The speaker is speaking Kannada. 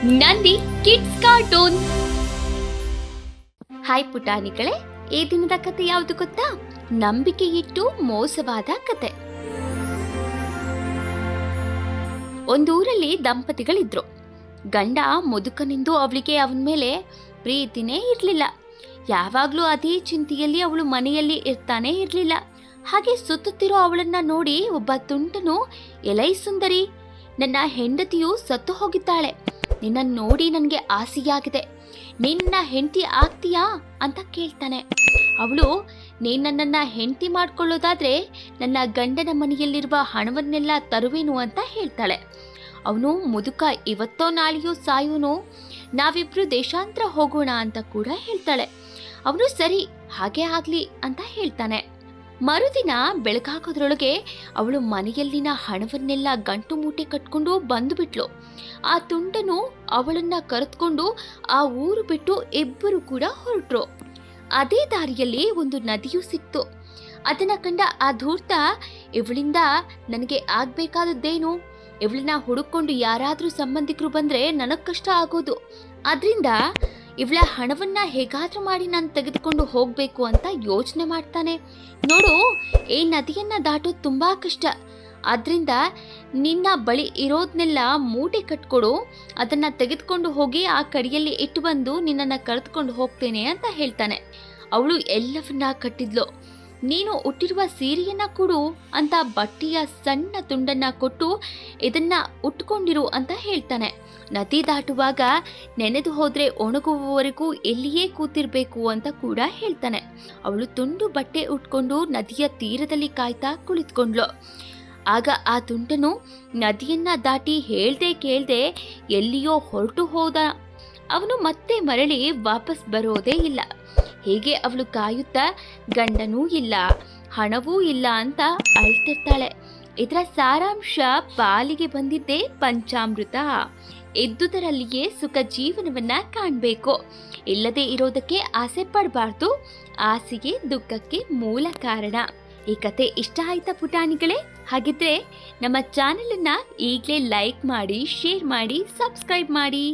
Nandi kids cartoon. ಹಾಯ್ ಪುಟಾಣಿಗಳೇ, ಈ ದಿನದ ಕತೆ ಯಾವುದು ಗೊತ್ತಾ? ನಂಬಿಕೆ ಇಟ್ಟು ಮೋಸವಾದ ಕತೆ. ಒಂದೂರಲ್ಲಿ ದಂಪತಿಗಳಿದ್ರು. ಗಂಡ ಮುದುಕನೆಂದು ಅವಳಿಗೆ ಅವನ ಮೇಲೆ ಪ್ರೀತಿನೇ ಇರಲಿಲ್ಲ. ಯಾವಾಗ್ಲೂ ಅದೇ ಚಿಂತೆಯಲ್ಲಿ ಅವಳು ಮನೆಯಲ್ಲಿ ಇರ್ತಾನೆ ಇರಲಿಲ್ಲ. ಹಾಗೆ ಸುತ್ತುತ್ತಿರೋ ಅವಳನ್ನ ನೋಡಿ ಒಬ್ಬ ತುಂಟನು, ಎಲೈ ಸುಂದರಿ, ನನ್ನ ಹೆಂಡತಿಯು ಸತ್ತು ಹೋಗಿದ್ದಾಳೆ, ನಿನ್ನ ನೋಡಿ ನನಗೆ ಆಸೆಯಾಗಿದೆ, ನಿನ್ನ ಹೆಂಡತಿ ಆಗ್ತೀಯಾ ಅಂತ ಕೇಳ್ತಾನೆ. ಅವಳು, ನೀನು ನನ್ನನ್ನು ಹೆಂಡತಿ ಮಾಡ್ಕೊಳ್ಳೋದಾದ್ರೆ ನನ್ನ ಗಂಡನ ಮನೆಯಲ್ಲಿರುವ ಹಣವನ್ನೆಲ್ಲ ತರುವೇನು ಅಂತ ಹೇಳ್ತಾಳೆ. ಅವನು, ಮುದುಕ ಇವತ್ತೋ ನಾಳೆಯೋ ಸಾಯೋನು, ನಾವಿಬ್ರು ದೇಶಾಂತರ ಹೋಗೋಣ ಅಂತ ಕೂಡ ಹೇಳ್ತಾಳೆ. ಅವನು ಸರಿ, ಹಾಗೆ ಆಗ್ಲಿ ಅಂತ ಹೇಳ್ತಾನೆ. ಮರುದಿನ ಬೆಳಗಾಗೋದ್ರೊಳಗೆ ಅವಳು ಮನೆಯಲ್ಲಿನ ಹಣವನ್ನೆಲ್ಲ ಗಂಟು ಮೂಟೆ ಕಟ್ಕೊಂಡು ಬಂದುಬಿಟ್ಲು. ಆ ತುಂಡನು ಅವಳನ್ನ ಕರೆದುಕೊಂಡು ಆ ಊರು ಬಿಟ್ಟು ಇಬ್ಬರು ಕೂಡ ಹೊರಟ್ರು. ಅದೇ ದಾರಿಯಲ್ಲಿ ಒಂದು ನದಿಯು ಸಿಕ್ತು. ಅದನ್ನ ಕಂಡ ಆ ಧೂರ್ತ, ಇವಳಿಂದ ನನಗೆ ಆಗ್ಬೇಕಾದದ್ದೇನು? ಇವಳನ್ನ ಹುಡುಕೊಂಡು ಯಾರಾದ್ರೂ ಸಂಬಂಧಿಕರು ಬಂದ್ರೆ ನನಗ್ ಕಷ್ಟ ಆಗೋದು. ಆದ್ರಿಂದ ಇವಳ ಹಣವನ್ನ ಹೇಗಾದ್ರೂ ಮಾಡಿ ನಾನು ತೆಗೆದುಕೊಂಡು ಹೋಗ್ಬೇಕು ಅಂತ ಯೋಚನೆ ಮಾಡ್ತಾನೆ. ನೋಡು, ಈ ನದಿಯನ್ನ ದಾಟೋದು ತುಂಬಾ ಕಷ್ಟ, ಆದ್ರಿಂದ ನಿನ್ನ ಬಳಿ ಇರೋದ್ನೆಲ್ಲ ಮೂಟೆ ಕಟ್ಕೊಡು, ಅದನ್ನ ತೆಗೆದುಕೊಂಡು ಹೋಗಿ ಆ ಕಡಿಯಲ್ಲಿ ಇಟ್ಟು ಬಂದು ನಿನ್ನನ್ನು ಕರೆದುಕೊಂಡು ಹೋಗ್ತೇನೆ ಅಂತ ಹೇಳ್ತಾನೆ. ಅವಳು ಎಲ್ಲವನ್ನ ಕಟ್ಟಿದ್ಲು. ನೀನು ಉಟ್ಟಿರುವ ಸೀರೆಯನ್ನ ಕೊಡು ಅಂತ ಬಟ್ಟೆಯ ಸಣ್ಣ ತುಂಡನ್ನ ಕೊಟ್ಟು ಇದನ್ನ ಉಟ್ಕೊಂಡಿರು ಅಂತ ಹೇಳ್ತಾನೆ. ನದಿ ದಾಟುವಾಗ ನೆನೆದು ಹೋದ್ರೆ ಒಣಗುವವರೆಗೂ ಎಲ್ಲಿಯೇ ಕೂತಿರ್ಬೇಕು ಅಂತ ಕೂಡ ಹೇಳ್ತಾನೆ. ಅವಳು ತುಂಡು ಬಟ್ಟೆ ಉಟ್ಕೊಂಡು ನದಿಯ ತೀರದಲ್ಲಿ ಕಾಯ್ತಾ ಕುಳಿತುಕೊಂಡ್ಲು. ಆಗ ಆ ತುಂಡನು ನದಿಯನ್ನ ದಾಟಿ ಹೇಳ್ದೆ ಕೇಳ್ದೆ ಎಲ್ಲಿಯೋ ಹೊರಟು ಹೋದ. ಅವನು ಮತ್ತೆ ಮರಳಿ ವಾಪಸ್ ಬರೋದೇ ಇಲ್ಲ. ಹೀಗೆ ಅವಳು ಕಾಯುತ್ತಾ ಗಂಡನೂ ಇಲ್ಲ, ಹಣವೂ ಇಲ್ಲ ಅಂತ ಅಳ್ತಿರ್ತಾಳೆ. ಇದರ ಸಾರಾಂಶ, ಪಾಲಿಗೆ ಬಂದಿದ್ದೇ ಪಂಚಾಮೃತ. ಇದ್ದುದರಲ್ಲಿಯೇ ಸುಖ ಜೀವನವನ್ನ ಕಾಣಬೇಕು, ಇಲ್ಲದೆ ಇರೋದಕ್ಕೆ ಆಸೆ ಪಡಬಾರ್ದು. ಆಸೆಗೆ ದುಃಖಕ್ಕೆ ಮೂಲ ಕಾರಣ. ಈ ಕತೆ ಇಷ್ಟ ಆಯ್ತಾ ಪುಟಾಣಿಗಳೇ? ಹಾಗಿದ್ರೆ ನಮ್ಮ ಚಾನೆಲ್ ಅನ್ನ ಈಗಲೇ ಲೈಕ್ ಮಾಡಿ, ಶೇರ್ ಮಾಡಿ, ಸಬ್ಸ್ಕ್ರೈಬ್ ಮಾಡಿ.